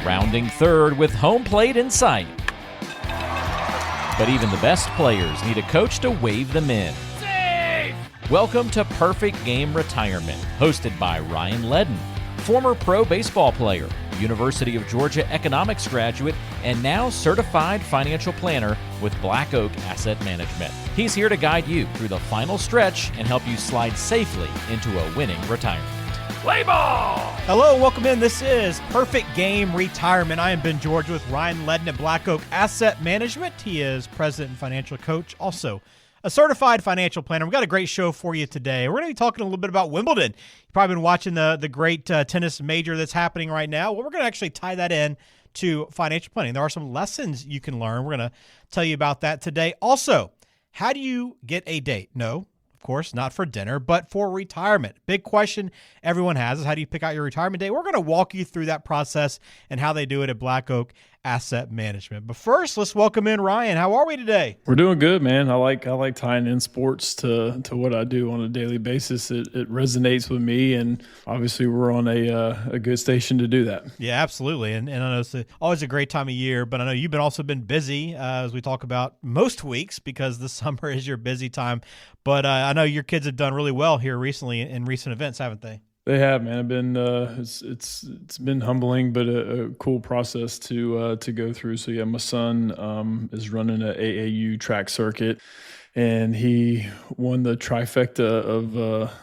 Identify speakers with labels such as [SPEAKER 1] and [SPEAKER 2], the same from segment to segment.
[SPEAKER 1] rounding third with home plate in sight. But even the best players need a coach to wave them in. Safe! Welcome to Perfect Game Retirement, hosted by Ryan Ledden, former pro baseball player, University of Georgia economics graduate, and now certified financial planner with Black Oak Asset Management. He's here to guide you through the final stretch and help you slide safely into a winning retirement. Play ball!
[SPEAKER 2] Hello, welcome in. This is Perfect Game Retirement. I am Ben George with Ryan Ledden at Black Oak Asset Management. He is president and financial coach, also a certified financial planner. We've got a great show for you today. We're going to be talking a little bit about Wimbledon. You've probably been watching the great tennis major that's happening right now. Well, we're going to actually tie that in to financial planning. There are some lessons you can learn. We're going to tell you about that today. Also, how do you get a date? No, of course, not for dinner, but for retirement. Big question everyone has is how do you pick out your retirement date? We're going to walk you through that process and how they do it at Black Oak Asset Management. But first, let's welcome in Ryan. How are we today?
[SPEAKER 3] We're doing good, man. I like tying in sports to what I do on a daily basis. It resonates with me, and obviously we're on a good station to do that.
[SPEAKER 2] Yeah, absolutely. And I know it's always a great time of year, but I know you've also been busy as we talk about most weeks because the summer is your busy time. But I know your kids have done really well here recently in recent events, haven't they?
[SPEAKER 3] They have, man. I've been it's been humbling, but a cool process to go through. So yeah, my son is running an AAU track circuit, and he won the trifecta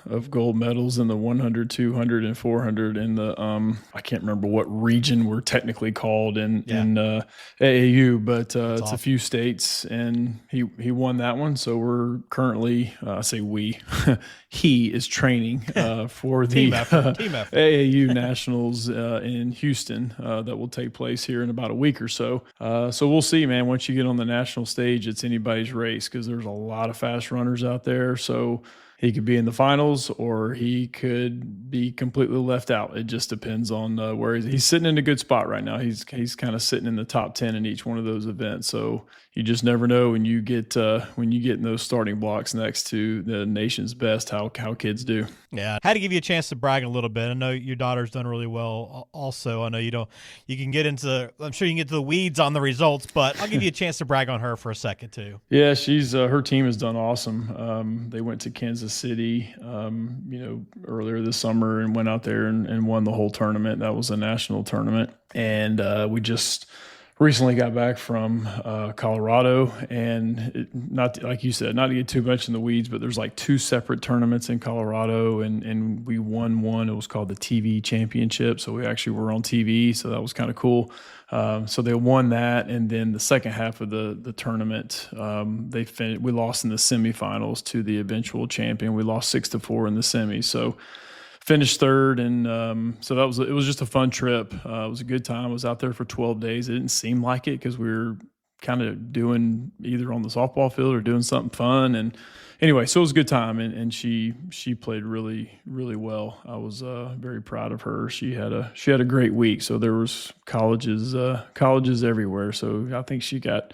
[SPEAKER 3] of gold medals in the 100, 200, and 400 in the I can't remember what region we're technically called in AAU, but it's awesome. A few states, and he won that one. So we're currently I say we he is training for the
[SPEAKER 2] team effort.
[SPEAKER 3] AAU Nationals in Houston that will take place here in about a week or so. So we'll see, man. Once you get on the national stage, it's anybody's race because there's a lot of fast runners out there. So he could be in the finals or he could be completely left out. It just depends on where he's sitting in a good spot right now. He's kind of sitting in the top 10 in each one of those events. So you just never know when you get in those starting blocks next to the nation's best, how kids do.
[SPEAKER 2] Yeah. I had to give you a chance to brag a little bit. I know your daughter's done really well also. I know you can get into, I'm sure you can get to the weeds on the results, but I'll give you a chance to brag on her for a second too.
[SPEAKER 3] Yeah, she's her team has done awesome. They went to Kansas City, earlier this summer and went out there and won the whole tournament. That was a national tournament. And we just recently got back from Colorado, and not like you said, not to get too much in the weeds, but there's like two separate tournaments in Colorado, and we won one. It was called the TV Championship, so we actually were on TV, so that was kind of cool. So they won that, and then the second half of the tournament, we lost in the semifinals to the eventual champion. We lost 6-4 in the semis, so finished third, and so it was just a fun trip. It was a good time. I was out there for 12 days. It didn't seem like it because we were kind of doing either on the softball field or doing something fun. And anyway, so it was a good time, and she played really, really well. I was very proud of her. She had a great week. So there was colleges everywhere. So I think she got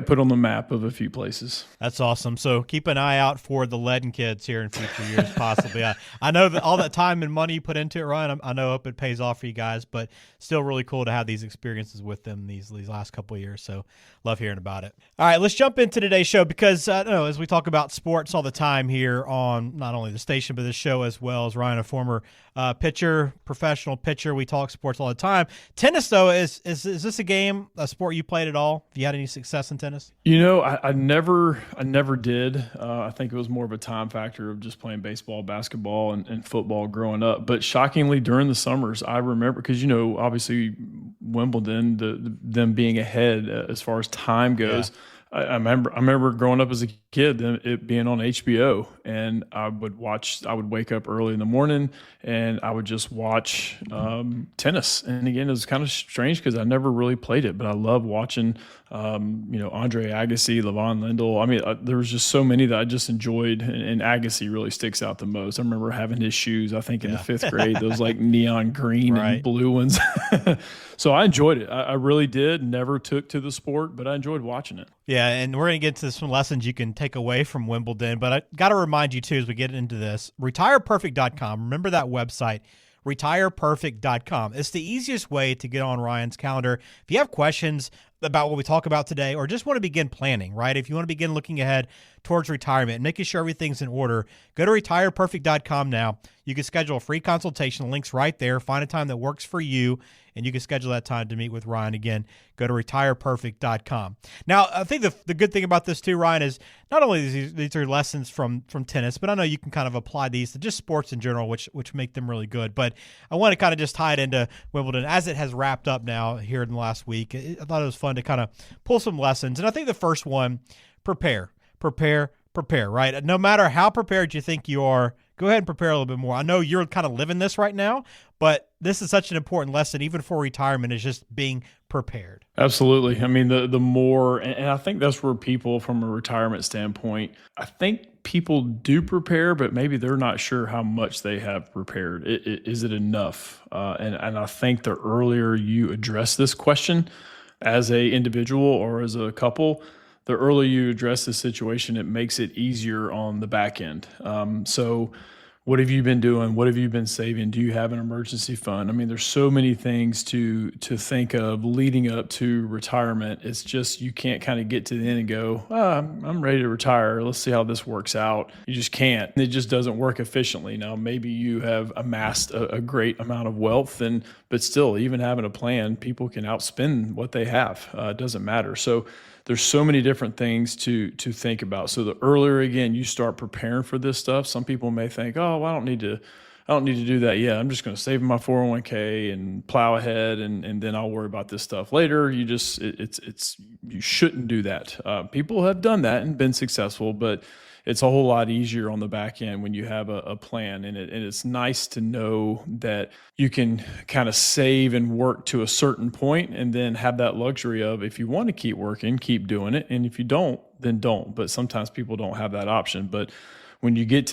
[SPEAKER 3] put on the map of a few places.
[SPEAKER 2] That's awesome. So keep an eye out for the Ledden kids here in future years, possibly. I know that all that time and money you put into it, Ryan, I know it pays off for you guys, but still really cool to have these experiences with them these last couple of years. So love hearing about it. All right, let's jump into today's show because as we talk about sports all the time here on not only the station but this show as well, as Ryan, a former professional pitcher, we talk sports all the time. Tennis, though, is this a sport you played at all? Have you had any success in tennis?
[SPEAKER 3] I never did. I think it was more of a time factor of just playing baseball, basketball, and football growing up. But shockingly, during the summers, I remember because obviously Wimbledon, them being ahead as far as time goes. Yeah. I remember growing up as a kid, it being on HBO, and I would wake up early in the morning and I would just watch tennis. And again, it was kind of strange because I never really played it, but I love watching, Andre Agassi, Levon Lindell. I mean, there was just so many that I just enjoyed, and Agassi really sticks out the most. I remember having his shoes, I think in the fifth grade, those like neon green and blue ones. So I enjoyed it. I really did. Never took to the sport, but I enjoyed watching it.
[SPEAKER 2] Yeah, and we're going to get to some lessons you can take away from Wimbledon, but I got to remind you, too, as we get into this, retireperfect.com. Remember that website retireperfect.com. It's the easiest way to get on Ryan's calendar. If you have questions about what we talk about today or just want to begin planning, right? If you want to begin looking ahead towards retirement and making sure everything's in order, go to retireperfect.com now. You can schedule a free consultation. The link's right there. Find a time that works for you, and you can schedule that time to meet with Ryan. Again, go to retireperfect.com. Now, I think the good thing about this too, Ryan, is not only these are lessons from tennis, but I know you can kind of apply these to just sports in general, which make them really good. But I want to kind of just tie it into Wimbledon as it has wrapped up now here in the last week. I thought it was fun to kind of pull some lessons. And I think the first one, prepare, right? No matter how prepared you think you are, go ahead and prepare a little bit more. I know you're kind of living this right now, but this is such an important lesson, even for retirement, is just being prepared.
[SPEAKER 3] Absolutely. I mean, the more, and I think that's where people from a retirement standpoint, I think people do prepare, but maybe they're not sure how much they have prepared. Is it enough? And I think the earlier you address this question as a individual or as a couple, the earlier you address the situation, it makes it easier on the back end. So what have you been doing? What have you been saving? Do you have an emergency fund? I mean, there's so many things to think of leading up to retirement. It's just you can't kind of get to the end and go, I'm ready to retire. Let's see how this works out. You just can't. It just doesn't work efficiently. Now, maybe you have amassed a great amount of wealth, but still, even having a plan, people can outspend what they have. It doesn't matter. So there's so many different things to think about. So the earlier, again, you start preparing for this stuff, some people may think, oh, well, I don't need to do that yet. I'm just going to save in my 401k and plow ahead, and then I'll worry about this stuff later. You shouldn't do that. People have done that and been successful, but it's a whole lot easier on the back end when you have a plan, and it's nice to know that you can kind of save and work to a certain point and then have that luxury of, if you want to keep working, keep doing it. And if you don't, then don't. But sometimes people don't have that option. But when you get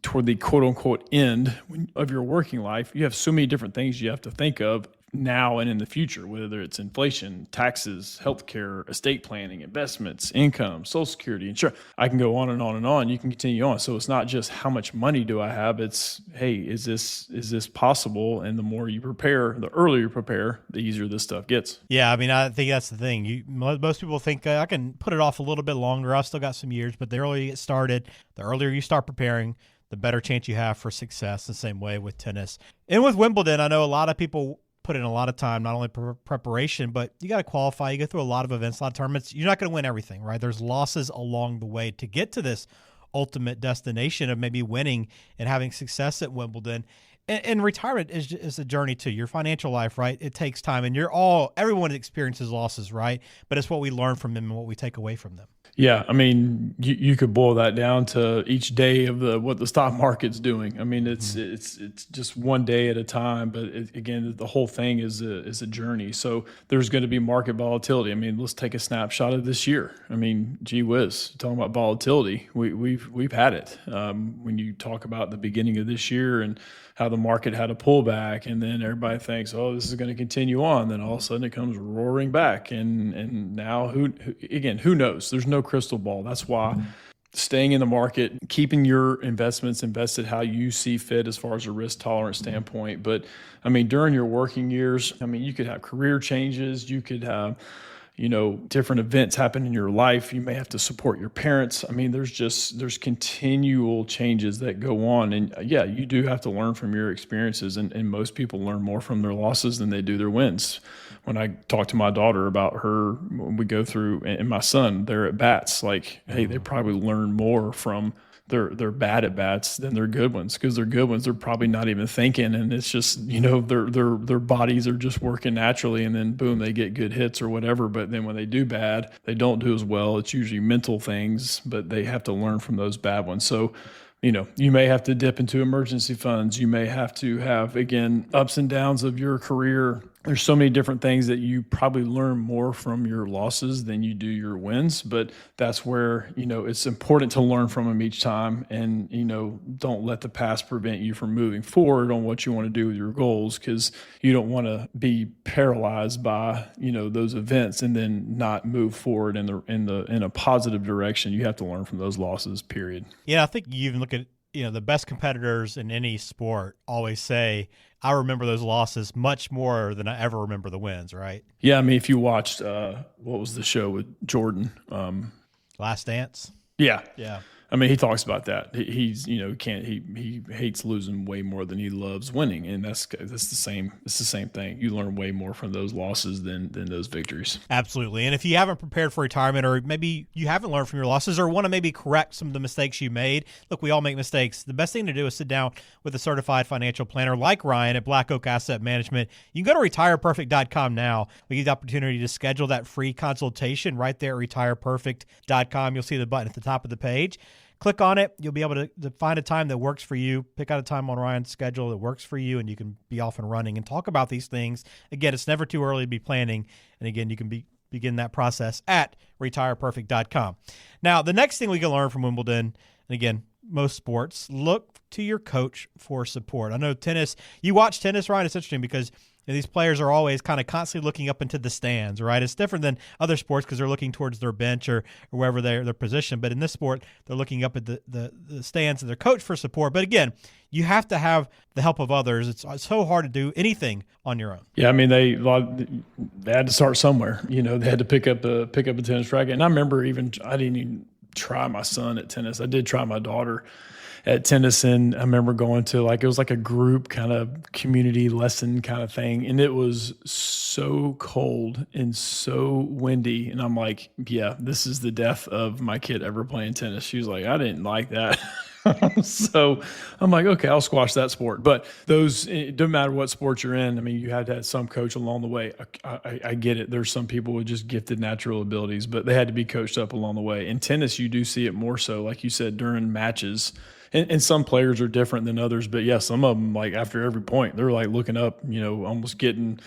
[SPEAKER 3] toward the quote unquote end of your working life, you have so many different things you have to think of now and in the future, whether it's inflation, taxes, healthcare, estate planning, investments, income, Social Security, insurance. I can go on and on and on. You can continue on. So it's not just how much money do I have? It's, hey, is this possible? And the more you prepare, the earlier you prepare, the easier this stuff gets.
[SPEAKER 2] Yeah, I mean, I think that's the thing. Most people think I can put it off a little bit longer. I've still got some years, but the earlier you get started, the earlier you start preparing, the better chance you have for success. The same way with tennis. And with Wimbledon, I know a lot of people put in a lot of time, not only preparation, but you got to qualify. You go through a lot of events, a lot of tournaments. You're not going to win everything, right? There's losses along the way to get to this ultimate destination of maybe winning and having success at Wimbledon. And retirement is a journey too. Your financial life, right? It takes time, and everyone experiences losses, right? But it's what we learn from them and what we take away from them.
[SPEAKER 3] Yeah, I mean, you could boil that down to each day of what the stock market's doing. I mean, it's just one day at a time. But again, the whole thing is a journey. So there's going to be market volatility. I mean, let's take a snapshot of this year. I mean, gee whiz, talking about volatility, we've had it. When you talk about the beginning of this year and how the market had a pullback, and then everybody thinks, oh, this is going to continue on. Then all of a sudden it comes roaring back. And now who knows? There's no crystal ball. That's why staying in the market, keeping your investments invested how you see fit as far as a risk tolerance standpoint. But I mean, during your working years, I mean, you could have career changes. You could have, different events happen in your life. You may have to support your parents. I mean, there's continual changes that go on. And yeah, you do have to learn from your experiences. And most people learn more from their losses than they do their wins. When I talk to my daughter about her, when we go through, and my son, they're at bats, like, hey, they probably learn more from their bad at bats than their good ones, because their good ones, they're probably not even thinking, and it's just their bodies are just working naturally, and then boom, they get good hits or whatever. But then when they do bad, they don't do as well. It's usually mental things, but they have to learn from those bad ones. So you may have to dip into emergency funds. You may have to have, again, ups and downs of your career. There's so many different things that you probably learn more from your losses than you do your wins. But that's where, it's important to learn from them each time, and, don't let the past prevent you from moving forward on what you want to do with your goals, because you don't want to be paralyzed by, those events and then not move forward in a positive direction. You have to learn from those losses, period.
[SPEAKER 2] Yeah, I think you even look at the best competitors in any sport always say, I remember those losses much more than I ever remember the wins, right?
[SPEAKER 3] Yeah, I mean, if you watched, what was the show with Jordan?
[SPEAKER 2] Last Dance?
[SPEAKER 3] Yeah.
[SPEAKER 2] Yeah.
[SPEAKER 3] I mean, he talks about that. He's, he hates losing way more than he loves winning, and that's the same. It's the same thing. You learn way more from those losses than those victories.
[SPEAKER 2] Absolutely. And if you haven't prepared for retirement, or maybe you haven't learned from your losses, or want to maybe correct some of the mistakes you made, look, we all make mistakes. The best thing to do is sit down with a certified financial planner like Ryan at Black Oak Asset Management. You can go to retireperfect.com now. We give you the opportunity to schedule that free consultation right there at retireperfect.com. You'll see the button at the top of the page. Click on it. You'll be able to find a time that works for you. Pick out a time on Ryan's schedule that works for you, and you can be off and running and talk about these things. Again, it's never too early to be planning. And again, you can begin that process at retireperfect.com. Now, the next thing we can learn from Wimbledon, and again, most sports, look to your coach for support. I know tennis, you watch tennis, Ryan, it's interesting because these players are always kind of constantly looking up into the stands, right? It's different than other sports because they're looking towards their bench or wherever they're positioned. But in this sport, they're looking up at the stands and their coach for support. But again, you have to have the help of others. It's so hard to do anything on your own.
[SPEAKER 3] Yeah, I mean, they had to start somewhere. They had to pick up a tennis racket. And I remember I didn't even try my son at tennis. I did try my daughter at tennis, and I remember going to it was like a group kind of community lesson kind of thing, and it was so cold and so windy, and I'm like, yeah, this is the death of my kid ever playing tennis. She was like, I didn't like that. So I'm like, okay, I'll squash that sport. But it doesn't matter what sport you're in. I mean, you had to have some coach along the way. I get it. There's some people with just gifted natural abilities, but they had to be coached up along the way. In tennis, you do see it more so, like you said, during matches. And some players are different than others, but yeah, some of them, like after every point, they're like looking up, almost getting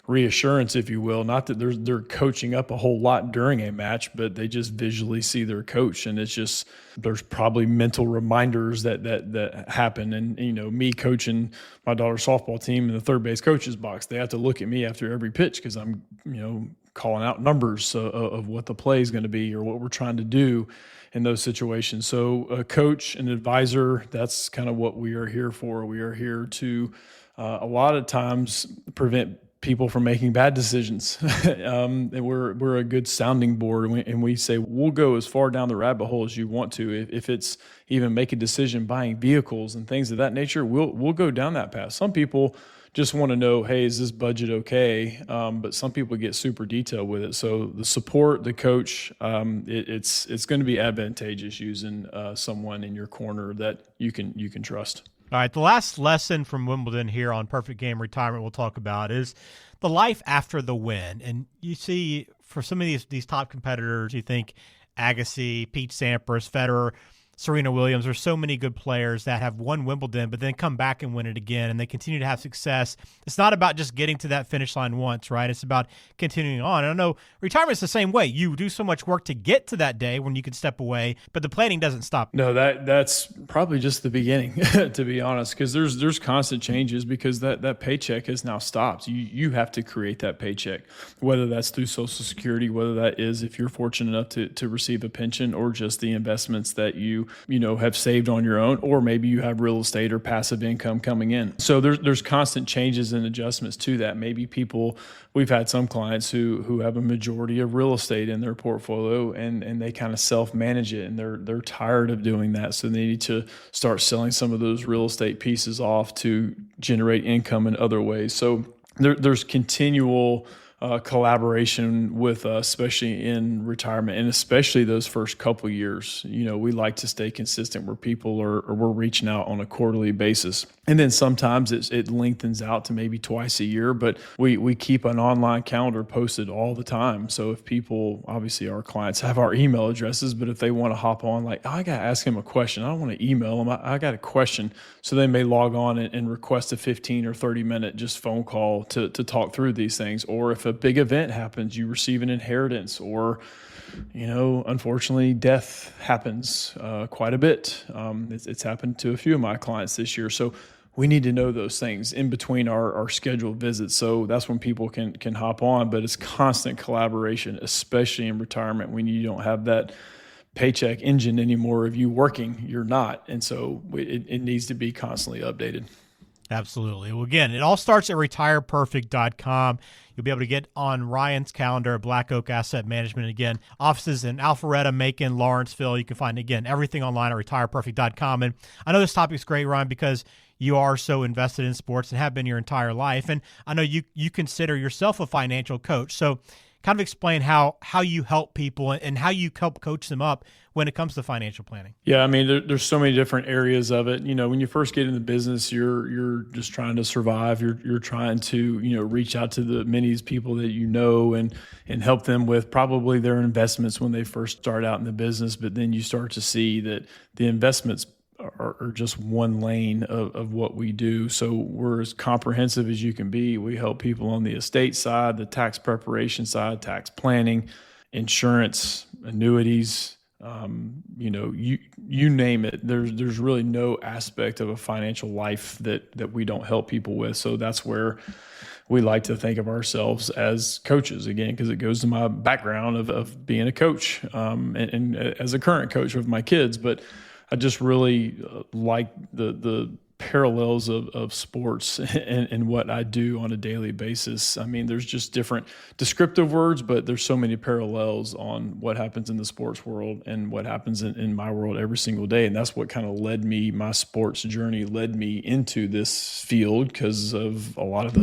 [SPEAKER 3] reassurance, if you will. Not that they're coaching up a whole lot during a match, but they just visually see their coach, and it's just there's probably mental reminders that happen. And me coaching my daughter's softball team in the third base coach's box, they have to look at me after every pitch because I'm calling out numbers of what the play is going to be or what we're trying to do in those situations. So a coach, an advisor, that's kind of what we are here for. We are here to a lot of times prevent people from making bad decisions. And we're a good sounding board, and we say we'll go as far down the rabbit hole as you want to. If it's even make a decision buying vehicles and things of that nature, we'll go down that path. Some people just want to know, hey, is this budget okay? But some people get super detailed with it. So the support, the coach, it's going to be advantageous using someone in your corner that you can trust.
[SPEAKER 2] All right, the last lesson from Wimbledon here on Perfect Game Retirement we'll talk about is the life after the win. And you see, for some of these top competitors, you think Agassi, Pete Sampras, Federer, Serena Williams. There's so many good players that have won Wimbledon, but then come back and win it again, and they continue to have success. It's not about just getting to that finish line once, right? It's about continuing on. And I know retirement's the same way. You do so much work to get to that day when you can step away, but the planning doesn't stop.
[SPEAKER 3] No, that's probably just the beginning, to be honest, because there's constant changes because that paycheck has now stopped. You have to create that paycheck, whether that's through Social Security, whether that is if you're fortunate enough to receive a pension, or just the investments that you have saved on your own, or maybe you have real estate or passive income coming in. So there's constant changes and adjustments to that. Maybe we've had some clients who have a majority of real estate in their portfolio, and they kind of self-manage it, and they're tired of doing that. So they need to start selling some of those real estate pieces off to generate income in other ways. So there's continual collaboration with us, especially in retirement, and especially those first couple years. We like to stay consistent where people we're reaching out on a quarterly basis. And then sometimes it lengthens out to maybe twice a year, but we keep an online calendar posted all the time. So if people, obviously our clients have our email addresses, but if they want to hop on, like, I got to ask him a question, I don't want to email them, I got a question. So they may log on and request a 15 or 30 minute just phone call to talk through these things. Or if a big event happens, you receive an inheritance, or unfortunately death happens quite a bit. It's happened to a few of my clients this year. So we need to know those things in between our scheduled visits. So that's when people can hop on, but it's constant collaboration, especially in retirement when you don't have that paycheck engine anymore of you working. You're not. And so it needs to be constantly updated.
[SPEAKER 2] Absolutely. Well, again, it all starts at retireperfect.com. You'll be able to get on Ryan's calendar, Black Oak Asset Management. Again, offices in Alpharetta, Macon, Lawrenceville. You can find, again, everything online at retireperfect.com. And I know this topic's great, Ryan, because you are so invested in sports and have been your entire life. And I know you consider yourself a financial coach. So kind of explain how you help people and how you help coach them up when it comes to financial planning.
[SPEAKER 3] Yeah, I mean, there's so many different areas of it. When you first get in the business, you're just trying to survive. You're trying to reach out to the many people that and help them with probably their investments when they first start out in the business. But then you start to see that the investments are just one lane of what we do. So we're as comprehensive as you can be. We help people on the estate side, the tax preparation side, tax planning, insurance, annuities, you name it. There's really no aspect of a financial life that we don't help people with. So that's where we like to think of ourselves as coaches, again, because it goes to my background of being a coach and as a current coach with my kids. But I just really like the parallels of sports and what I do on a daily basis. I mean, there's just different descriptive words, but there's so many parallels on what happens in the sports world and what happens in my world every single day. And that's what kind of my sports journey led me into this field because of a lot of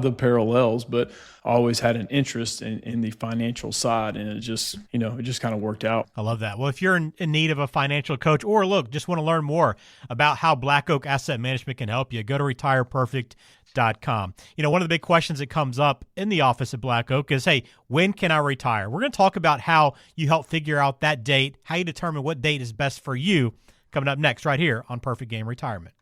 [SPEAKER 3] the parallels, but I always had an interest in the financial side, and it just kind of worked out.
[SPEAKER 2] I love that. Well, if you're in need of a financial coach or just want to learn more about how Black Oak Asset Management can help you, go to retireperfect.com. One of the big questions that comes up in the office at Black Oak is, hey, when can I retire? We're going to talk about how you help figure out that date, how you determine what date is best for you, coming up next right here on Perfect Game Retirement.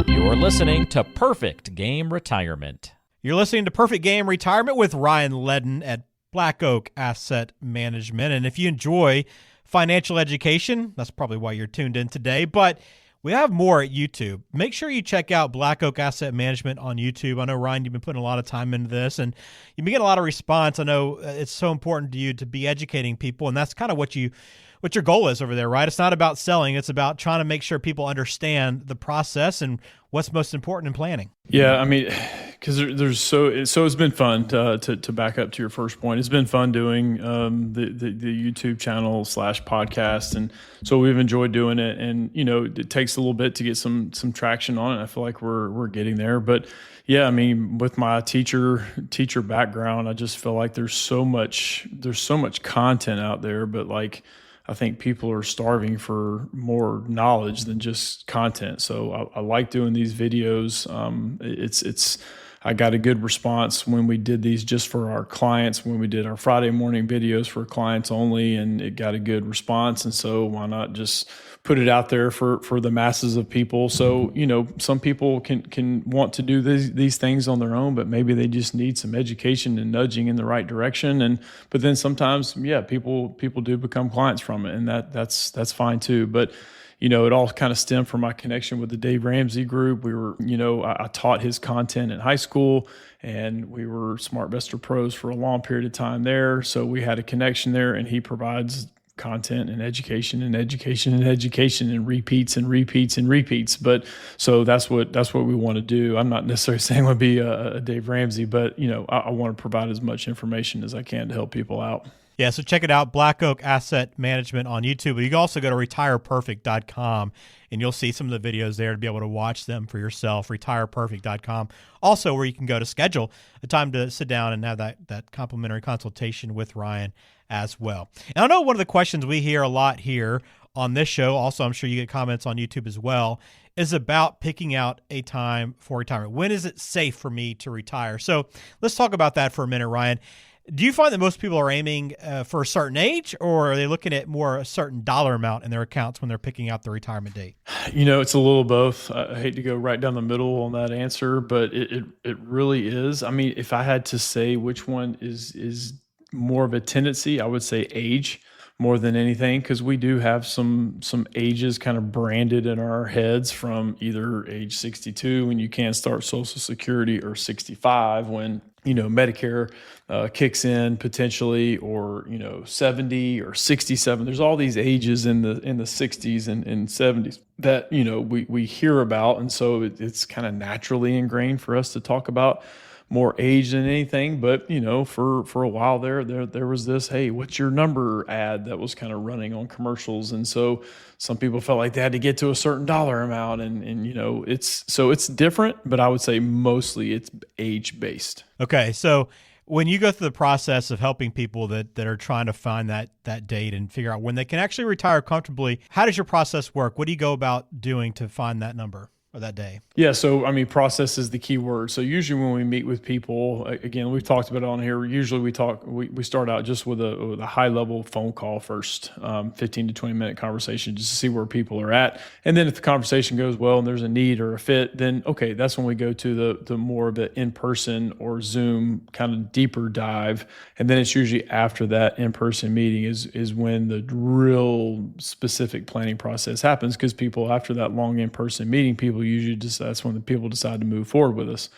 [SPEAKER 1] You're listening to Perfect Game Retirement.
[SPEAKER 2] You're listening to Perfect Game Retirement with Ryan Ledden at Black Oak Asset Management. And if you enjoy financial education, that's probably why you're tuned in today. But we have more at YouTube. Make sure you check out Black Oak Asset Management on YouTube. I know, Ryan, you've been putting a lot of time into this, and you've been getting a lot of response. I know it's so important to you to be educating people, and that's kind of what your goal is over there, right? It's not about selling. It's about trying to make sure people understand the process and what's most important in planning.
[SPEAKER 3] Yeah, I mean, because it's been fun to back up to your first point. It's been fun doing the YouTube channel / podcast, and so we've enjoyed doing it. And it takes a little bit to get some traction on it. I feel like we're getting there, but yeah, I mean, with my teacher background, I just feel like there's so much content out there, but I think people are starving for more knowledge than just content. So I like doing these videos. I got a good response when we did these just for our clients, when we did our Friday morning videos for clients only, and it got a good response. And so why not just put it out there for the masses of people? So, some people can want to do these things on their own, but maybe they just need some education and nudging in the right direction. But then sometimes, people do become clients from it, and that's fine too. But it all kind of stemmed from my connection with the Dave Ramsey group. We were, I taught his content in high school, and we were SmartVestor pros for a long period of time there. So we had a connection there, and he provides content and education and education and education and repeats and repeats and repeats. But so that's what we want to do. I'm not necessarily saying we'll be a Dave Ramsey, but I want to provide as much information as I can to help people out.
[SPEAKER 2] Yeah, so check it out, Black Oak Asset Management on YouTube. But you can also go to retireperfect.com, and you'll see some of the videos there to be able to watch them for yourself, retireperfect.com. Also, where you can go to schedule a time to sit down and have that complimentary consultation with Ryan as well. And I know one of the questions we hear a lot here on this show, also I'm sure you get comments on YouTube as well, is about picking out a time for retirement. When is it safe for me to retire? So let's talk about that for a minute, Ryan. Do you find that most people are aiming for a certain age, or are they looking at more a certain dollar amount in their accounts when they're picking out the retirement date?
[SPEAKER 3] It's a little both. I hate to go right down the middle on that answer, but it really is. I mean, if I had to say which one is more of a tendency, I would say age. more than anything, because we do have some ages kind of branded in our heads, from either age 62 when you can't start Social Security, or 65 when Medicare kicks in potentially, or 70 or 67. There's all these ages in the 60s and 70s that we hear about, and so it's kind of naturally ingrained for us to talk about more age than anything. But for a while there was this, hey, what's your number ad that was kind of running on commercials, and so some people felt like they had to get to a certain dollar amount, and it's different, but I would say mostly it's age based.
[SPEAKER 2] Okay, so when you go through the process of helping people that are trying to find that date and figure out when they can actually retire comfortably, how does your process work? What do you go about doing to find that number or that day?
[SPEAKER 3] Yeah, so process is the key word. So usually when we meet with people, again, we've talked about it on here. Usually we start out just with a high level phone call first, 15 to 20 minute conversation, just to see where people are at. And then if the conversation goes well and there's a need or a fit, then okay, that's when we go to the more of the in-person or Zoom kind of deeper dive. And then it's usually after that in-person meeting is when the real specific planning process happens, because people, after that long in-person meeting, people usually that's when the people decide to move forward with us,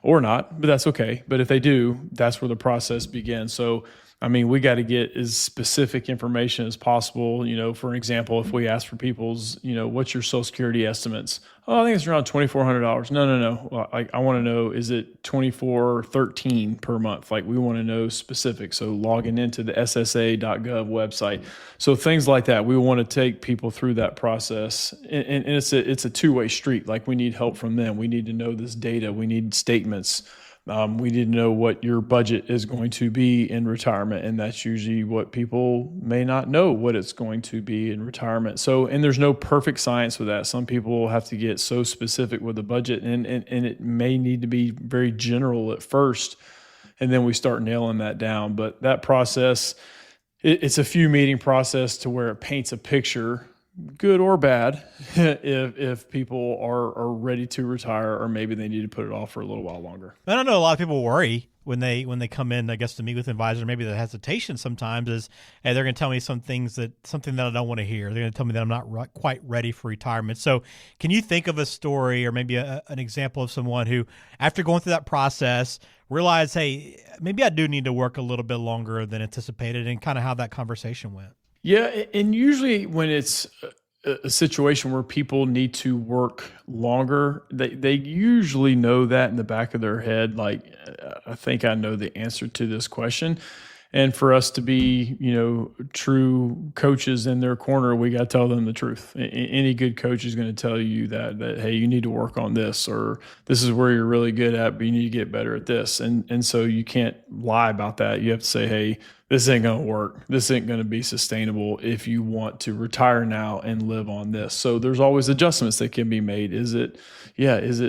[SPEAKER 3] or not, but that's okay. But if they do, that's where the process begins. So we got to get as specific information as possible. For example, if we ask for people's, what's your Social Security estimates? Oh, I think it's around $2,400. No. Well, I want to know, is it $2,413 per month? Like, we want to know specific. So logging into the SSA.gov website. So things like that. We want to take people through that process, and it's a two-way street. Like, we need help from them. We need to know this data. We need statements. We need to know what your budget is going to be in retirement, and that's usually what people may not know, what it's going to be in retirement. So, and there's no perfect science with that. Some people have to get so specific with the budget, and it may need to be very general at first, and then we start nailing that down. But that process, it's a few meeting process to where it paints a picture, good or bad, if people are ready to retire, or maybe they need to put it off for a little while longer.
[SPEAKER 2] I don't know, a lot of people worry when they come in, I guess, to meet with an advisor. Maybe the hesitation sometimes is, hey, they're going to tell me something that I don't want to hear. They're going to tell me that I'm not quite ready for retirement. So can you think of a story or maybe an example of someone who, after going through that process, realized, hey, maybe I do need to work a little bit longer than anticipated, and kind of how that conversation went?
[SPEAKER 3] Yeah, and usually when it's a situation where people need to work longer, they usually know that in the back of their head, like, I think I know the answer to this question. And for us to be, true coaches in their corner, we got to tell them the truth. Any good coach is going to tell you that, hey, you need to work on this, or this is where you're really good at, but you need to get better at this. And so you can't lie about that. You have to say, hey, this ain't going to work. This ain't going to be sustainable if you want to retire now and live on this. So there's always adjustments that can be made. Is it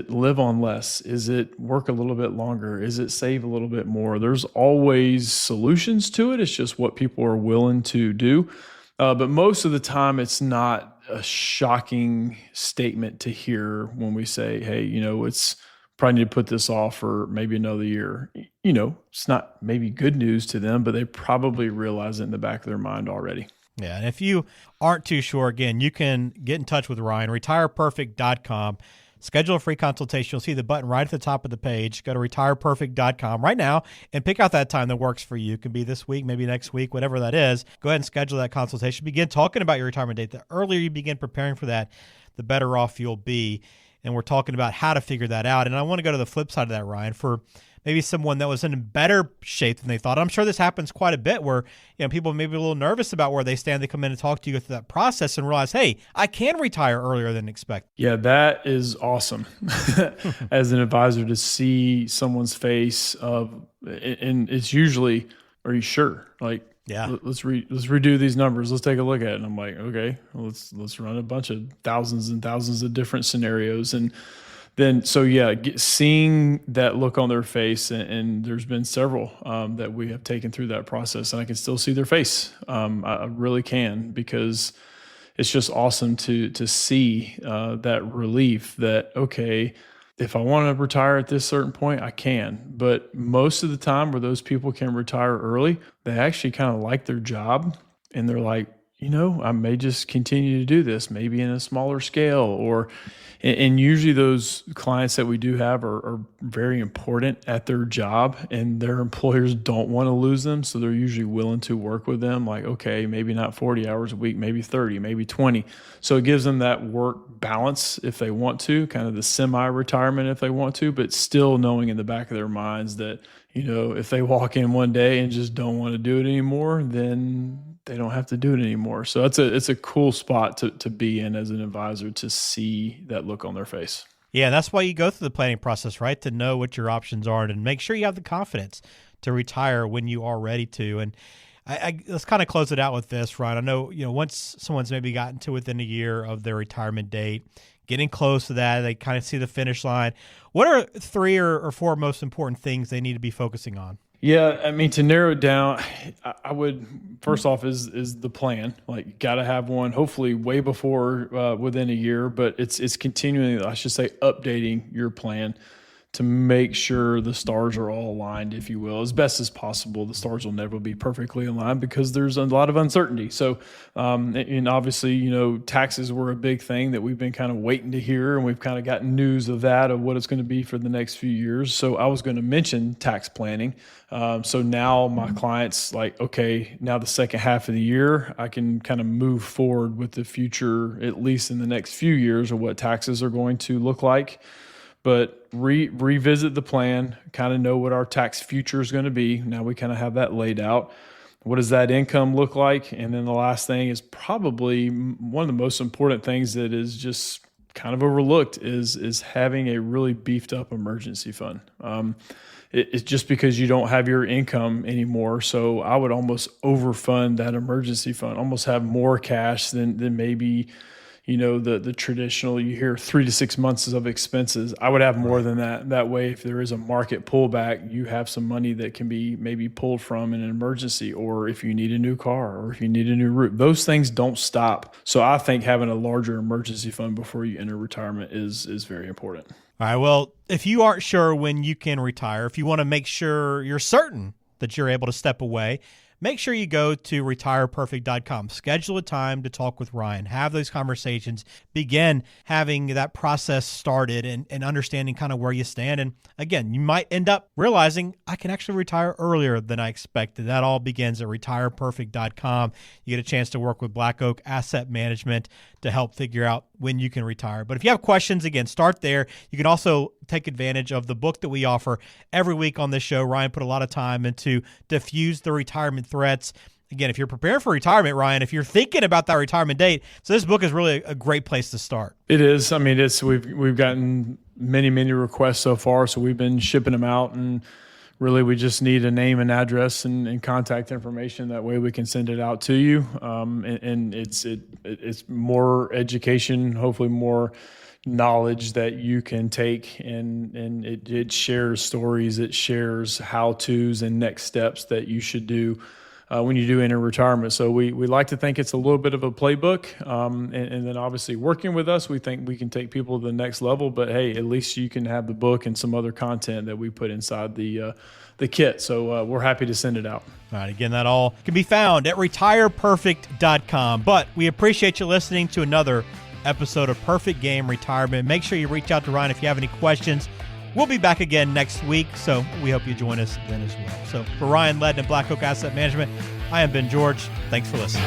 [SPEAKER 3] live on less? Is it work a little bit longer? Is it save a little bit more? There's always solutions to it. It's just what people are willing to do. But most of the time, it's not a shocking statement to hear when we say, hey, it's probably need to put this off for maybe another year. It's not maybe good news to them, but they probably realize it in the back of their mind already.
[SPEAKER 2] Yeah, and if you aren't too sure, again, you can get in touch with Ryan, retireperfect.com. Schedule a free consultation. You'll see the button right at the top of the page. Go to retireperfect.com right now and pick out that time that works for you. It can be this week, maybe next week, whatever that is. Go ahead and schedule that consultation. Begin talking about your retirement date. The earlier you begin preparing for that, the better off you'll be. And we're talking about how to figure that out. And I want to go to the flip side of that, Ryan, for maybe someone that was in better shape than they thought. I'm sure this happens quite a bit where people may be a little nervous about where they stand. They come in and talk to you through that process and realize, hey, I can retire earlier than expected.
[SPEAKER 3] Yeah, that is awesome as an advisor to see someone's face and it's usually, are you sure? Like, yeah, let's redo these numbers. Let's take a look at it. And I'm like, okay, well, let's run a bunch of thousands and thousands of different scenarios. And then, so yeah, seeing that look on their face, and there's been several that we have taken through that process, and I can still see their face. I really can, because it's just awesome to see that relief that, okay, if I want to retire at this certain point, I can. But most of the time where those people can retire early, they actually kind of like their job. and they're like, I may just continue to do this, maybe in a smaller scale, and usually those clients that we do have are very important at their job, and their employers don't want to lose them. So they're usually willing to work with them, like, okay, maybe not 40 hours a week, maybe 30, maybe 20. So it gives them that work balance if they want to, kind of the semi-retirement if they want to, but still knowing in the back of their minds that, if they walk in one day and just don't want to do it anymore, then they don't have to do it anymore. So it's a cool spot to be in as an advisor, to see that look on their face.
[SPEAKER 2] Yeah, that's why you go through the planning process, right? To know what your options are and make sure you have the confidence to retire when you are ready to. And let's kind of close it out with this, Ryan. I know, once someone's maybe gotten to within a year of their retirement date, getting close to that, they kind of see the finish line. What are 3 or 4 most important things they need to be focusing on?
[SPEAKER 3] Yeah, I mean, to narrow it down, I would, first off, is the plan. Like, you got to have one, hopefully way before within a year, but it's continuing, I should say, updating your plan to make sure the stars are all aligned, if you will, as best as possible. The stars will never be perfectly aligned because there's a lot of uncertainty. So, and obviously, taxes were a big thing that we've been kind of waiting to hear, and we've kind of gotten news of that, of what it's going to be for the next few years. So I was going to mention tax planning. So now my clients, like, okay, now the second half of the year, I can kind of move forward with the future, at least in the next few years, of what taxes are going to look like. But revisit the plan, kind of know what our tax future is going to be. Now we kind of have that laid out. What does that income look like? And then the last thing is probably one of the most important things that is just kind of overlooked is having a really beefed up emergency fund. It's just because you don't have your income anymore. So I would almost overfund that emergency fund, almost have more cash than maybe, the traditional, you hear 3 to 6 months of expenses. I would have more than that. That way, if there is a market pullback, you have some money that can be maybe pulled from in an emergency, or if you need a new car, or if you need a new roof. Those things don't stop. So I think having a larger emergency fund before you enter retirement is very important.
[SPEAKER 2] All right. Well, if you aren't sure when you can retire, if you want to make sure you're certain that you're able to step away, make sure you go to retireperfect.com. Schedule a time to talk with Ryan. Have those conversations. Begin having that process started and understanding kind of where you stand. And again, you might end up realizing I can actually retire earlier than I expected. That all begins at retireperfect.com. You get a chance to work with Black Oak Asset Management to help figure out when you can retire. But if you have questions, again, start there. You can also take advantage of the book that we offer every week on this show. Ryan put a lot of time into Diffuse the Retirement Threats. Again, if you're preparing for retirement, Ryan, if you're thinking about that retirement date, so this book is really a great place to start.
[SPEAKER 3] It is. I mean, we've gotten many requests so far, so we've been shipping them out, and really we just need a name and address and contact information. That way we can send it out to you. And it's more education, hopefully more knowledge that you can take, and it shares stories, it shares how-tos and next steps that you should do when you do enter retirement. So we like to think it's a little bit of a playbook, and then obviously working with us, we think we can take people to the next level. But hey, at least you can have the book and some other content that we put inside the kit. So we're happy to send it out.
[SPEAKER 2] All right, again, that all can be found at retireperfect.com. But we appreciate you listening to another episode of Perfect Game Retirement. Make sure you reach out to Ryan if you have any questions. We'll be back again next week, so we hope you join us then as well. So for Ryan Ledden and Black Oak Asset Management, I am Ben George. Thanks for listening.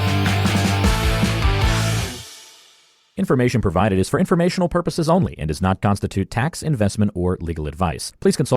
[SPEAKER 1] Information provided is for informational purposes only and does not constitute tax, investment, or legal advice. Please consult